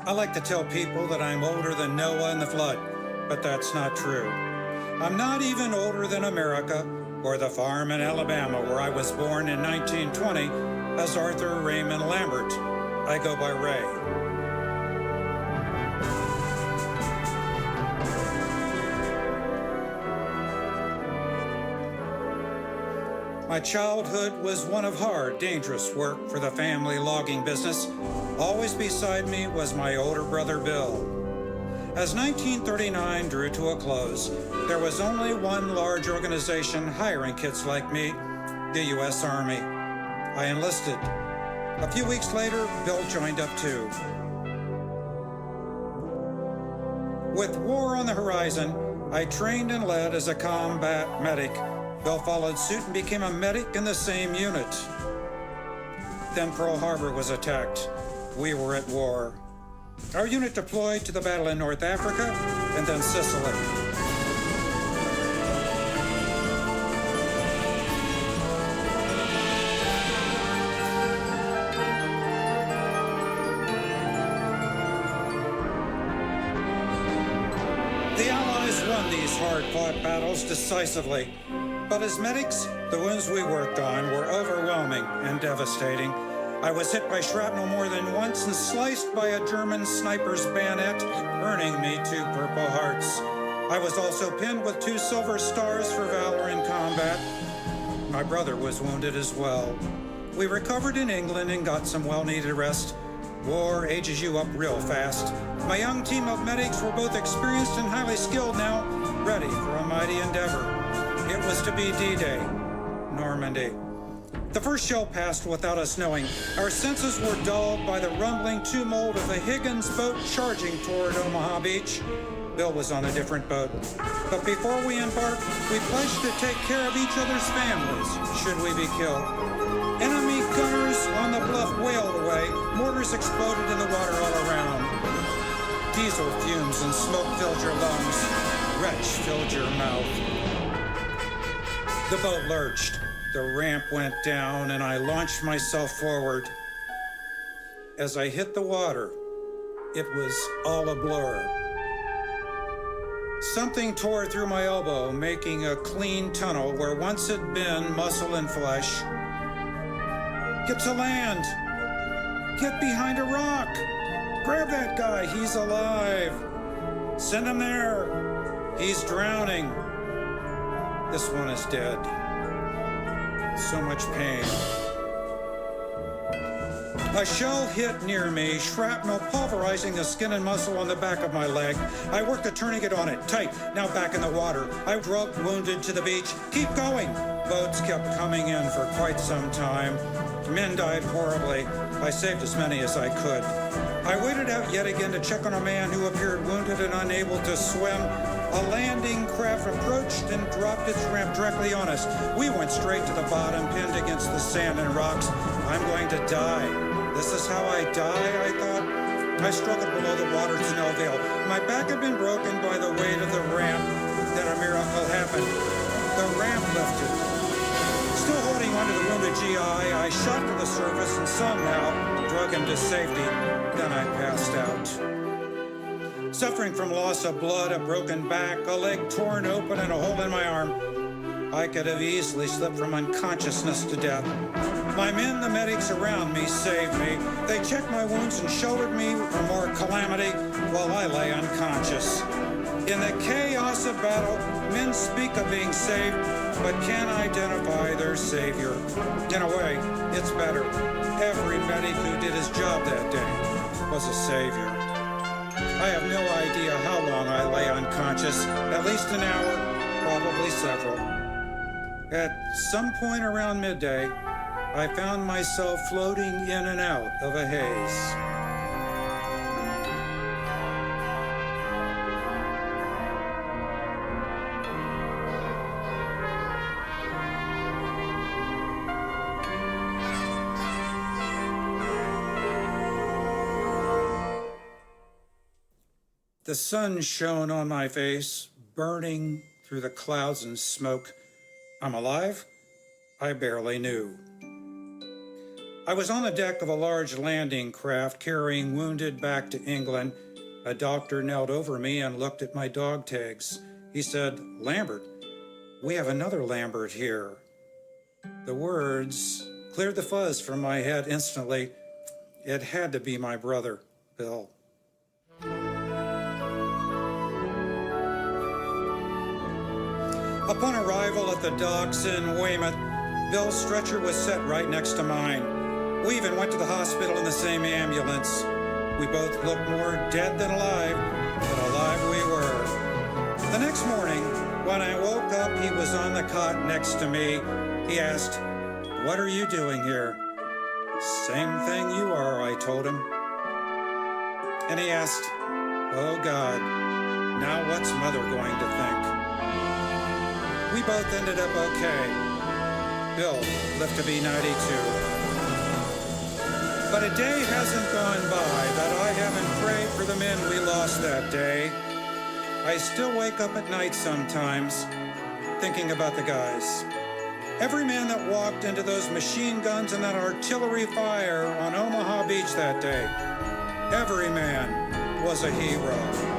I like to tell people that I'm older than Noah and the flood, but that's not true. I'm not even older than America or the farm in Alabama where I was born in 1920 as Arthur Raymond Lambert. I go by Ray. My childhood was one of hard, dangerous work for the family logging business. Always beside me was my older brother, Bill. As 1939 drew to a close, there was only one large organization hiring kids like me, the U.S. Army. I enlisted. A few weeks later, Bill joined up too. With war on the horizon, I trained and led as a combat medic. Bill followed suit and became a medic in the same unit. Then Pearl Harbor was attacked. We were at war. Our unit deployed to the battle in North Africa and then Sicily. The Allies won these hard-fought battles decisively. But as medics, the wounds we worked on were overwhelming and devastating. I was hit by shrapnel more than once and sliced by a German sniper's bayonet, earning me 2 Purple Hearts. I was also pinned with 2 Silver Stars for valor in combat. My brother was wounded as well. We recovered in England and got some well-needed rest. War ages you up real fast. My young team of medics were both experienced and highly skilled now, ready for a mighty endeavor. It was to be D-Day, Normandy. The first shell passed without us knowing. Our senses were dulled by the rumbling tumult of the Higgins boat charging toward Omaha Beach. Bill was on a different boat. But before we embarked, we pledged to take care of each other's families, should we be killed. Enemy gunners on the bluff wailed away. Mortars exploded in the water all around. Diesel fumes and smoke filled your lungs. Retch filled your mouth. The boat lurched, the ramp went down, and I launched myself forward. As I hit the water, it was all a blur. Something tore through my elbow, making a clean tunnel where once had been muscle and flesh. Get to land! Get behind a rock! Grab that guy, he's alive! Send him there! He's drowning! This one is dead. So much pain. A shell hit near me, shrapnel pulverizing the skin and muscle on the back of my leg. I worked at turning it on it, tight, now back in the water. I drugged wounded to the beach. Keep going! Boats kept coming in for quite some time. Men died horribly. I saved as many as I could. I waded out yet again to check on a man who appeared wounded and unable to swim. A landing craft approached and dropped its ramp directly on us. We went straight to the bottom, pinned against the sand and rocks. I'm going to die. This is how I die, I thought. I struggled below the water to no avail. My back had been broken by the weight of the ramp. Then a miracle happened. The ramp lifted. Still holding onto the wounded GI, I shot to the surface and somehow drug him to safety. Then I passed out. Suffering from loss of blood, a broken back, a leg torn open, and a hole in my arm, I could have easily slipped from unconsciousness to death. My men, the medics around me, saved me. They checked my wounds and sheltered me from more calamity while I lay unconscious. In the chaos of battle, men speak of being saved, but can't identify their savior. In a way, it's better. Every medic who did his job that day was a savior. I have no idea how long I lay unconscious, at least an hour, probably several. At some point around midday, I found myself floating in and out of a haze. The sun shone on my face, burning through the clouds and smoke. I'm alive? I barely knew. I was on the deck of a large landing craft carrying wounded back to England. A doctor knelt over me and looked at my dog tags. He said, "Lambert, we have another Lambert here." The words cleared the fuzz from my head instantly. It had to be my brother, Bill. Upon arrival at the docks in Weymouth, Bill's stretcher was set right next to mine. We even went to the hospital in the same ambulance. We both looked more dead than alive, but alive we were. The next morning, when I woke up, he was on the cot next to me. He asked, "What are you doing here?" "Same thing you are," I told him. And he asked, "Oh God, now what's Mother going to think?" We both ended up okay. Bill lived to be 92. But a day hasn't gone by that I haven't prayed for the men we lost that day. I still wake up at night sometimes, thinking about the guys. Every man that walked into those machine guns and that artillery fire on Omaha Beach that day, every man was a hero.